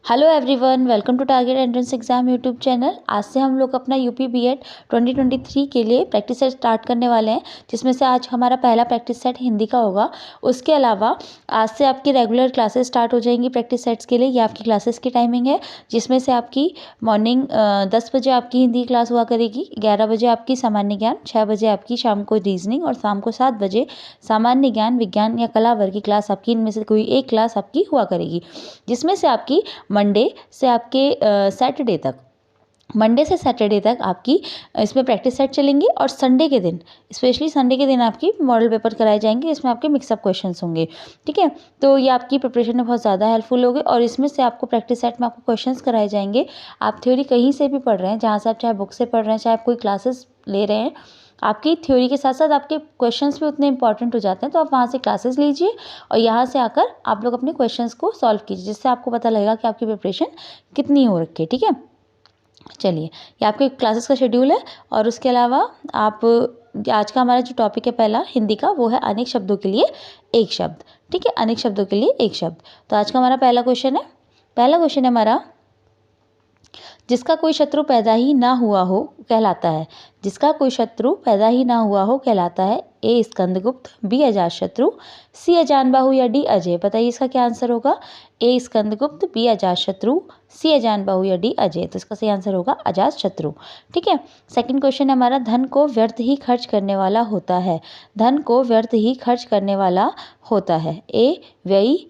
Hello everyone, welcome to target entrance exam YouTube channel. आज से हम लोग अपना यूपी बीएड 2023 के लिए प्रैक्टिस सेट स्टार्ट करने वाले हैं, जिसमें से आज हमारा पहला प्रैक्टिस सेट हिंदी का होगा। उसके अलावा आज से आपकी रेगुलर क्लासेस स्टार्ट हो जाएंगी प्रैक्टिस सेट्स के लिए। ये आपकी क्लासेस की टाइमिंग है, जिसमें से आपकी मॉर्निंग 10 बजे आपकी हिंदी क्लास हुआ करेगी, 11 बजे आपकी सामान्य ज्ञान, 6 बजे आपकी शाम को रीजनिंग और शाम को 7 बजे सामान्य ज्ञान, विज्ञान या कला वर्ग की क्लास आपकी, इनमें से कोई एक क्लास आपकी हुआ करेगी। जिसमें से आपकी मंडे से सैटरडे तक आपकी इसमें प्रैक्टिस सेट चलेंगी। और संडे के दिन, स्पेशली संडे के दिन आपकी मॉडल पेपर कराए जाएंगे, इसमें आपके मिक्सअप क्वेश्चंस होंगे। ठीक है, तो ये आपकी प्रिपरेशन में बहुत ज़्यादा हेल्पफुल होगी। और इसमें से आपको प्रैक्टिस सेट में आपको क्वेश्चंस कराए जाएंगे। आप थ्योरी कहीं से भी पढ़ रहे हैं, जहाँ से आप चाहे बुक से पढ़ रहे हैं, चाहे आप कोई क्लासेस ले रहे हैं, आपकी थ्योरी के साथ साथ आपके क्वेश्चंस भी उतने इंपॉर्टेंट हो जाते हैं। तो आप वहाँ से क्लासेस लीजिए और यहाँ से आकर आप लोग अपने क्वेश्चंस को सॉल्व कीजिए, जिससे आपको पता लगेगा कि आपकी प्रिपरेशन कितनी हो रखी है। ठीक है, चलिए, ये आपके क्लासेस का शेड्यूल है। और उसके अलावा आप आज का हमारा जो टॉपिक है पहला हिंदी का, वो है अनेक शब्दों के लिए एक शब्द। ठीक है, अनेक शब्दों के लिए एक शब्द। तो आज का हमारा पहला क्वेश्चन है हमारा, जिसका कोई शत्रु पैदा ही ना हुआ हो कहलाता है। जिसका कोई शत्रु पैदा ही ना हुआ हो कहलाता है। ए स्कंदगुप्त, बी अजातशत्रु, सी अजानबाहु या डी अजय। बताइए इसका क्या आंसर होगा। ए स्कंदगुप्त, बी अजातशत्रु, सी अजानबाहु या डी अजय। तो इसका सही आंसर होगा अजातशत्रु। ठीक है, सेकंड क्वेश्चन है हमारा, धन को व्यर्थ ही खर्च करने वाला होता है। धन को व्यर्थ ही खर्च करने वाला होता है। ए व्ययी,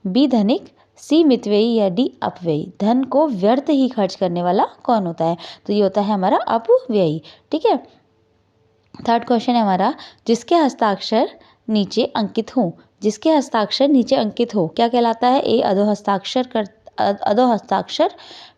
बी धनिक, सी मितव्ययी या डी अपव्ययी। धन को व्यर्थ ही खर्च करने वाला कौन होता है। तो ये होता है हमारा अपव्ययी। ठीक है, थर्ड क्वेश्चन है हमारा, जिसके हस्ताक्षर नीचे अंकित हो। जिसके हस्ताक्षर नीचे अंकित हो क्या कहलाता है। ए अधोहस्ताक्षर,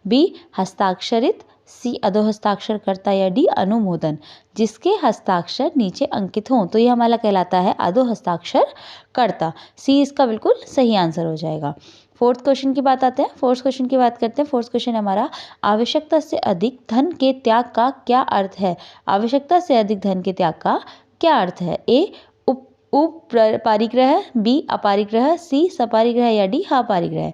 बी हस्ताक्षरित, सी अधोहस्ताक्षरकर्ता या डी अनुमोदन। जिसके हस्ताक्षर नीचे अंकित हों तो ये हमारा कहलाता है अधोहस्ताक्षरकर्ता। सी इसका बिल्कुल सही आंसर हो जाएगा। फोर्थ क्वेश्चन की बात आते हैं। फोर्थ क्वेश्चन की बात करते हैं। फोर्थ क्वेश्चन हमारा, आवश्यकता से अधिक धन के त्याग का क्या अर्थ है। आवश्यकता से अधिक धन के त्याग का क्या अर्थ है। ए उपपारिग्रह, बी अपारिग्रह, सी सपारिग्रह या डी अपारिग्रह।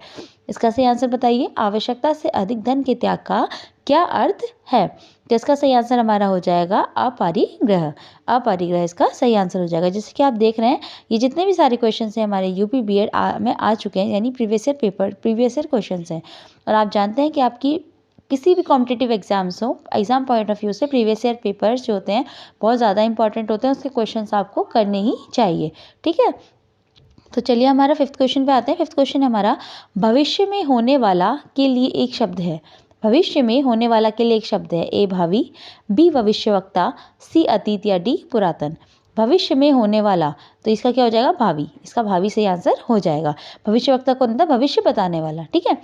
इसका सही आंसर बताइए। आवश्यकता से अधिक धन के त्याग का क्या अर्थ है। तो इसका सही आंसर हमारा हो जाएगा अपारिग्रह। अपारिग्रह इसका सही आंसर हो जाएगा। जैसे कि आप देख रहे हैं, ये जितने भी सारे क्वेश्चन हैं हमारे यूपी बीएड में आ चुके हैं, यानी प्रीवियस ईयर क्वेश्चन हैं। और आप जानते हैं कि आपकी किसी भी कॉम्पिटिटिव एग्जाम्स हो, एग्जाम पॉइंट ऑफ व्यू से प्रीवियस ईयर पेपर्स जो होते हैं बहुत ज़्यादा इंपॉर्टेंट होते हैं, उसके क्वेश्चंस आपको करने ही चाहिए। ठीक है, तो चलिए हमारा फिफ्थ क्वेश्चन पे आते हैं। फिफ्थ क्वेश्चन हमारा, भविष्य में होने वाला के लिए एक शब्द है। भविष्य में होने वाला के लिए एक शब्द है। ए भावी, बी भविष्यवक्ता, सी अतीत या डी पुरातन। भविष्य में होने वाला, तो इसका क्या हो जाएगा, भावी। इसका भावी सही आंसर हो जाएगा। भविष्यवक्ता कौन होता है, भविष्य बताने वाला। ठीक है,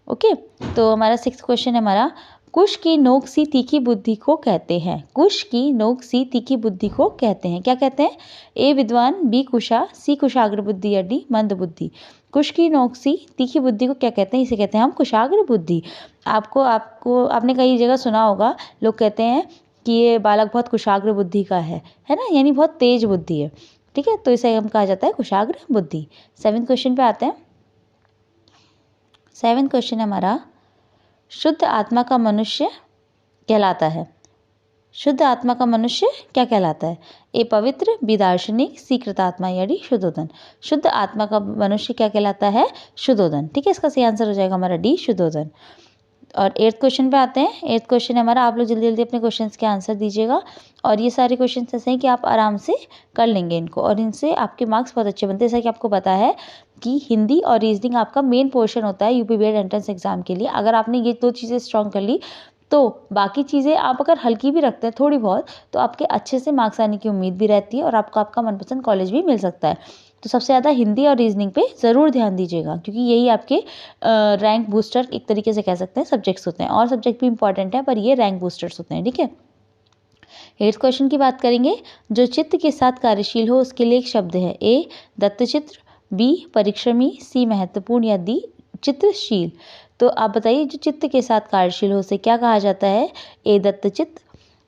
ओके। तो हमारा सिक्स्थ क्वेश्चन है हमारा, कुश की नोक सी तीखी बुद्धि को कहते हैं। कुश की नोक सी तीखी बुद्धि को कहते हैं, क्या कहते हैं। ए विद्वान, बी कुशा, सी कुशाग्र बुद्धि या डी मंद बुद्धि। कुश की नोक सी तीखी बुद्धि को क्या कहते हैं, इसे कहते हैं हम कुशाग्र बुद्धि। आपने कई जगह सुना होगा, लोग कहते हैं कि ये बालक बहुत कुशाग्र बुद्धि का है ना, यानी बहुत तेज बुद्धि है। ठीक है, तो इसे हम कहा जाता है कुशाग्र बुद्धि। सेवेंथ क्वेश्चन पे आते हैं। सेवेंथ क्वेश्चन है हमारा, शुद्ध आत्मा का मनुष्य कहलाता है। शुद्ध आत्मा का मनुष्य क्या कहलाता है। ए पवित्र, बी दार्शनिक, सी कृतात्मा या डी शुद्धोदन। शुद्ध आत्मा का मनुष्य क्या कहलाता है, शुद्धोदन। ठीक है, इसका सही आंसर हो जाएगा हमारा डी शुद्धोदन। और एट्थ क्वेश्चन पे आते हैं। एट्थ क्वेश्चन है हमारा, आप लोग जल्दी जल्दी अपने क्वेश्चंस के आंसर दीजिएगा। और ये सारे क्वेश्चन ऐसे हैं कि आप आराम से कर लेंगे इनको, और इनसे आपके मार्क्स बहुत अच्छे बनते हैं। जैसा कि आपको पता है कि हिंदी और रीजनिंग आपका मेन पोर्शन होता है यूपी बीएड एंट्रेंस एग्जाम के लिए। अगर आपने ये दो चीज़ें स्ट्रॉन्ग कर ली, तो बाकी चीज़ें आप अगर हल्की भी रखते हैं थोड़ी बहुत, तो आपके अच्छे से मार्क्स आने की उम्मीद भी रहती है, और आपको आपका मनपसंद कॉलेज भी मिल सकता है। तो सबसे ज़्यादा हिंदी और रीजनिंग पे ज़रूर ध्यान दीजिएगा, क्योंकि यही आपके रैंक बूस्टर एक तरीके से कह सकते हैं सब्जेक्ट्स होते हैं। और सब्जेक्ट भी इंपॉर्टेंट है, पर ये रैंक बूस्टर्स होते हैं। ठीक है, एट्थ क्वेश्चन की बात करेंगे। जो चित्त के साथ कार्यशील हो उसके लिए एक शब्द है। ए दत्तचित्र, बी परिश्रमी, सी महत्वपूर्ण या डी चित्रशील। तो आप बताइए, जो चित्त के साथ कार्यशील हो उसे क्या कहा जाता है। ए दत्तचित्त,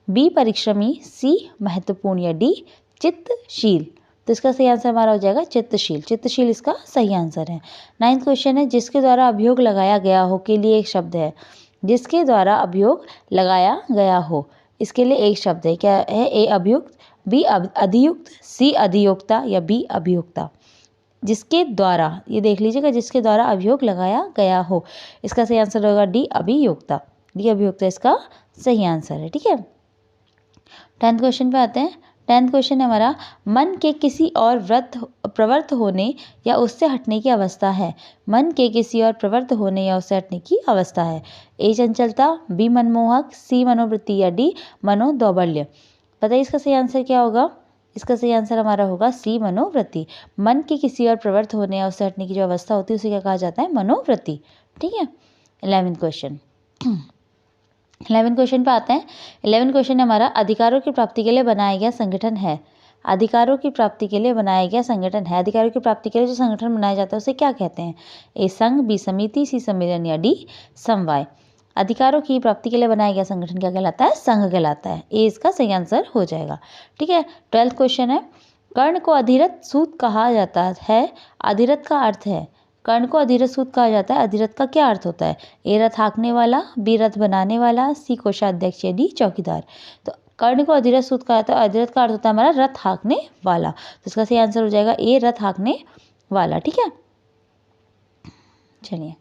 बी परिश्रमी, सी महत्वपूर्ण या डी चित्तशील। तो तो इसका सही आंसर हमारा हो जाएगा चित्तशील। चित्तशील इसका सही आंसर है। 9th क्वेश्चन है जिसके द्वारा अभियोग लगाया गया हो के लिए एक शब्द है। जिसके द्वारा अभियोग लगाया गया हो, इसके लिए एक शब्द है। क्या है? ए अभियुक्त, बी अधियुक्त, सी अधियोक्ता या बी अभियोक्ता। जिसके द्वारा, ये देख लीजिएगा, जिसके द्वारा अभियोग लगाया गया हो, इसका सही आंसर होगा डी अभियोक्ता। डी अभियोक्ता इसका सही आंसर है। ठीक है, 10th क्वेश्चन पे आते हैं। 10th क्वेश्चन है हमारा, मन के किसी और प्रवृत्त होने या उससे हटने की अवस्था है। मन के किसी और प्रवृत्त होने या उससे हटने की अवस्था है। ए चंचलता, बी मनमोहक, सी मनोवृत्ति या डी मनोदौर्बल्य। बताइए इसका सही आंसर क्या होगा? इसका सही आंसर हमारा होगा सी मनोवृत्ति। मन के किसी और प्रवृत्त होने या उससे हटने की जो अवस्था होती है उसे क्या कहा जाता है? मनोवृत्ति। ठीक है, 11th क्वेश्चन। 11th क्वेश्चन पे आते हैं। 11th क्वेश्चन हमारा, अधिकारों की प्राप्ति के लिए बनाया गया संगठन है। अधिकारों की प्राप्ति के लिए बनाया गया संगठन है। अधिकारों की प्राप्ति के लिए जो संगठन बनाया जाता है उसे क्या कहते हैं? ए संघ, बी समिति, सी सम्मेलन या डी समवाय। अधिकारों की प्राप्ति के लिए बनाया गया संगठन क्या कहलाता है? संघ कहलाता है। ए इसका सही आंसर हो जाएगा। ठीक है, 12th क्वेश्चन है, कर्ण को अधिरथ सूत कहा जाता है। अधिरथ का अर्थ है, कर्ण को अधिरथ सूत कहा जाता है। अधिरथ का क्या अर्थ होता है? ए रथ हाँकने वाला, बी रथ बनाने वाला, सी कोषाध्यक्ष या डी चौकीदार। तो कर्ण को अधिरथ सूत कहा जाता है। अधिरथ का अर्थ होता है हमारा रथ हाँकने वाला, तो इसका सही आंसर हो जाएगा ए रथ हाँकने वाला। ठीक है, चलिए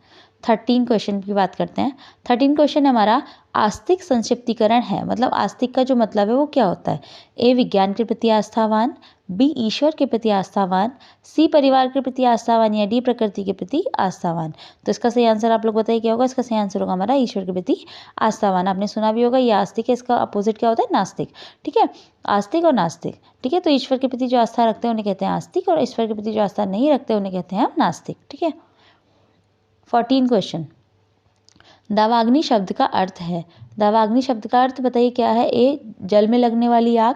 13 क्वेश्चन की बात करते हैं। 13 क्वेश्चन हमारा, आस्तिक संक्षिप्तीकरण है। मतलब आस्तिक का जो मतलब है वो क्या होता है? ए विज्ञान के प्रति आस्थावान, बी ईश्वर के प्रति आस्थावान, सी परिवार के प्रति आस्थावान या डी प्रकृति के प्रति आस्थावान। तो इसका सही आंसर आप लोग बताइए क्या होगा? इसका सही आंसर होगा हमारा ईश्वर के प्रति आस्थावान। आपने सुना भी होगा ये आस्तिक है, इसका अपोजिट क्या होता है? नास्तिक। ठीक है, आस्तिक और नास्तिक। ठीक है, तो ईश्वर के प्रति जो आस्था रखते हैं उन्हें कहते हैं आस्तिक, और ईश्वर के प्रति जो आस्था नहीं रखते उन्हें कहते हैं हम नास्तिक। ठीक है, 14 क्वेश्चन, दावाग्नि शब्द का अर्थ है। दावाग्नि शब्द का अर्थ बताइए क्या है? ए जल में लगने वाली आग,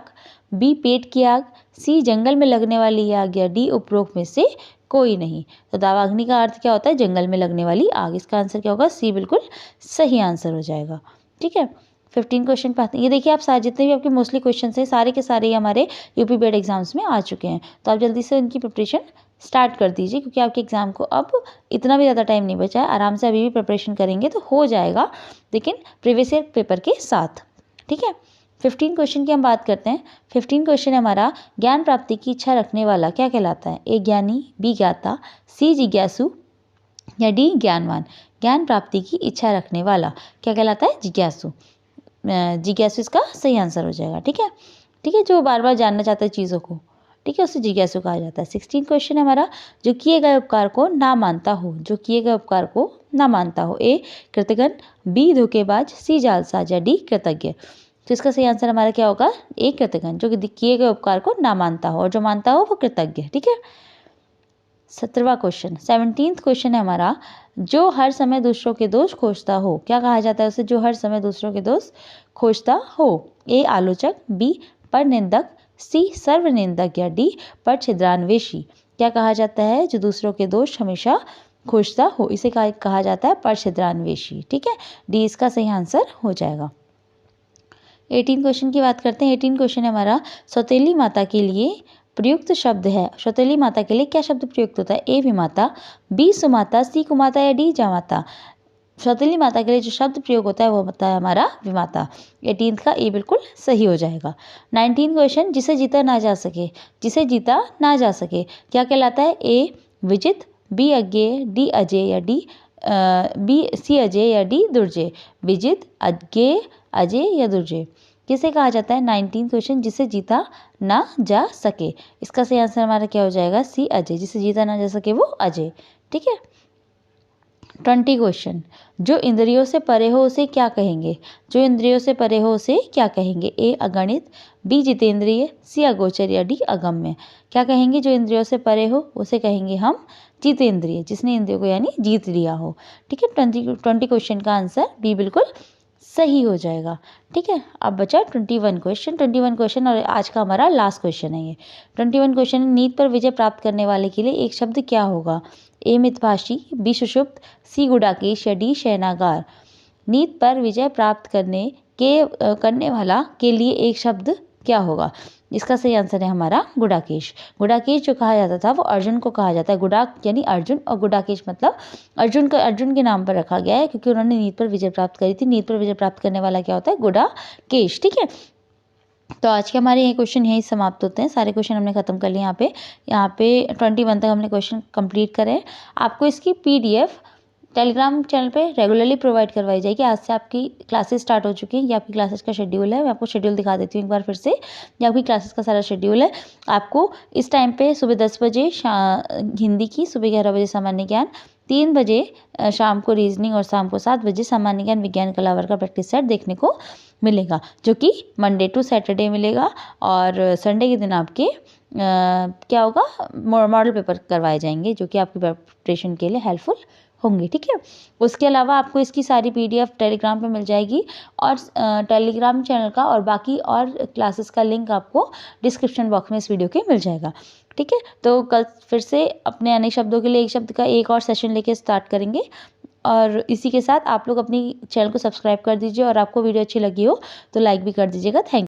बी पेट की आग, सी जंगल में लगने वाली आग या डी उपरोक्त में से कोई नहीं। तो दावाग्नि का अर्थ क्या होता है? जंगल में लगने वाली आग। इसका आंसर क्या होगा? सी बिल्कुल सही आंसर हो जाएगा। ठीक है, 15 क्वेश्चन पे आते हैं। ये देखिए आप सारे जितने भी आपके मोस्टली क्वेश्चन हैं सारे के सारे ही हमारे यूपी बोर्ड एग्जाम्स में आ चुके हैं, तो आप जल्दी से उनकी प्रिपरेशन स्टार्ट कर दीजिए, क्योंकि आपके एग्ज़ाम को अब इतना भी ज़्यादा टाइम नहीं बचा है। आराम से अभी भी प्रिपरेशन करेंगे तो हो जाएगा, लेकिन प्रीवियस ईयर पेपर के साथ। ठीक है, 15 क्वेश्चन की हम बात करते हैं। 15 क्वेश्चन हमारा, ज्ञान प्राप्ति की इच्छा रखने वाला क्या कहलाता है? ए ज्ञानी, बी ज्ञाता, सी जिज्ञासु या डी ज्ञानवान। ज्ञान प्राप्ति की इच्छा रखने वाला क्या कहलाता है? जिज्ञासु। जिज्ञासु इसका सही आंसर हो जाएगा। ठीक है, ठीक है, जो बार बार जानना चाहता है चीज़ों को, ठीक है, उसे जिज्ञासु कहा जाता है। 16 क्वेश्चन है हमारा, जो किए गए उपकार को ना मानता हो। जो किए गए उपकार को ना मानता हो। ए कृतघ्न, बी धोखेबाज, सी जालसाज या डी कृतज्ञ। तो इसका सही आंसर हमारा क्या होगा? ए कृतघ्न, जो किए गए उपकार को ना मानता हो, और जो मानता हो वो कृतज्ञ। ठीक है, 17वां क्वेश्चन, 17th क्वेश्चन है हमारा, जो हर समय दूसरों के दोष खोजता हो। क्या कहा जाता है उसे? जो हर समय दूसरों के दोष खोजता हो। ए आलोचक, बी परनिंदक, सी सर्वनिंदक या डी पर छिद्रान्वेषी। क्या कहा जाता है? जो दूसरों के दोष हमेशा खोजता हो, इसे कहा जाता है पर छिद्रान्वेषी। ठीक है, डी इसका सही आंसर हो जाएगा। 18 क्वेश्चन की बात करते हैं। 18 क्वेश्चन हमारा, सौतेली माता के लिए प्रयुक्त शब्द है। सौतेली माता के लिए क्या शब्द प्रयुक्त होता है? ए विमाता, बी सुमाता, सी कुमाता या डी जामाता। सौतेली माता के लिए जो शब्द प्रयोग होता है वो होता है हमारा विमाता। 18th का ए बिल्कुल सही हो जाएगा। 19 क्वेश्चन, जिसे जीता ना जा सके। जिसे जीता ना जा सके क्या कहलाता है? ए विजित, बी अज्ञेय, डी अजय या डी सी अजय या डी दुर्जय। विजित, अज्ञेय, अजय या दुर्जय किसे कहा जाता है? 19 क्वेश्चन, जिसे जीता ना जा सके। इसका सही आंसर हमारा क्या हो जाएगा? सी अजय। जिसे जीता ना जा सके वो अजय। ठीक है, 20 क्वेश्चन, जो इंद्रियों से परे हो उसे क्या कहेंगे? जो इंद्रियों से परे हो उसे क्या कहेंगे? ए अगणित, बी जितेंद्रिय, सी अगोचर या डी अगम्य। क्या कहेंगे? जो इंद्रियों से परे हो उसे कहेंगे हम जितेंद्रिय, जिसने इंद्रियों को यानी जीत लिया हो। ठीक है, 20 क्वेश्चन का आंसर बी बिल्कुल सही हो जाएगा। ठीक है, अब बचा 21 क्वेश्चन। 21 क्वेश्चन और आज का हमारा लास्ट क्वेश्चन है ये। 21 क्वेश्चन, नीट पर विजय प्राप्त करने वाले के लिए एक शब्द क्या होगा? ए मितभाषी, बी सुषुप्त, सी गुडाकेश या डी शयनागार। नीट पर विजय प्राप्त करने वाला के लिए एक शब्द क्या होगा? इसका सही आंसर है हमारा गुडाकेश। गुडाकेश जो कहा जाता था वो अर्जुन को कहा जाता है। गुडाक यानी अर्जुन और गुडाकेश मतलब अर्जुन के नाम पर रखा गया है, क्योंकि उन्होंने नीत पर विजय प्राप्त करी थी। नीत पर विजय प्राप्त करने वाला क्या होता है? गुडाकेश। ठीक है, तो आज के हमारे ये क्वेश्चन यहीं समाप्त होते हैं। सारे क्वेश्चन हमने खत्म कर लिए। यहाँ पे 21 तक हमने क्वेश्चन कंप्लीट करे हैं। आपको इसकी PDF टेलीग्राम चैनल पे रेगुलरली प्रोवाइड करवाई जाएगी। आज से आपकी क्लासेस स्टार्ट हो चुकी हैं। ये आपकी क्लासेस का शेड्यूल है। मैं आपको शेड्यूल दिखा देती हूँ एक बार फिर से। ये आपकी क्लासेस का सारा शेड्यूल है। आपको इस टाइम पे सुबह 10 बजे हिंदी की, सुबह 11 बजे सामान्य ज्ञान, 3 बजे शाम को रीजनिंग और शाम को 7 बजे सामान्य ज्ञान विज्ञान कला वर्ग का प्रैक्टिस सेट देखने को मिलेगा, जो कि मंडे टू सैटरडे मिलेगा। और संडे के दिन आपके क्या होगा? मॉडल पेपर करवाए जाएंगे, जो कि आपकी प्रिपरेशन के लिए हेल्पफुल होंगे। ठीक है, उसके अलावा आपको इसकी सारी PDF टेलीग्राम पे मिल जाएगी, और टेलीग्राम चैनल का और बाकी और क्लासेस का लिंक आपको डिस्क्रिप्शन बॉक्स में इस वीडियो के मिल जाएगा। ठीक है, तो कल फिर से अपने अनेक शब्दों के लिए एक शब्द का एक और सेशन लेके स्टार्ट करेंगे। और इसी के साथ आप लोग अपनी चैनल को सब्सक्राइब कर दीजिए, और आपको वीडियो अच्छी लगी हो तो लाइक भी कर दीजिएगा। थैंक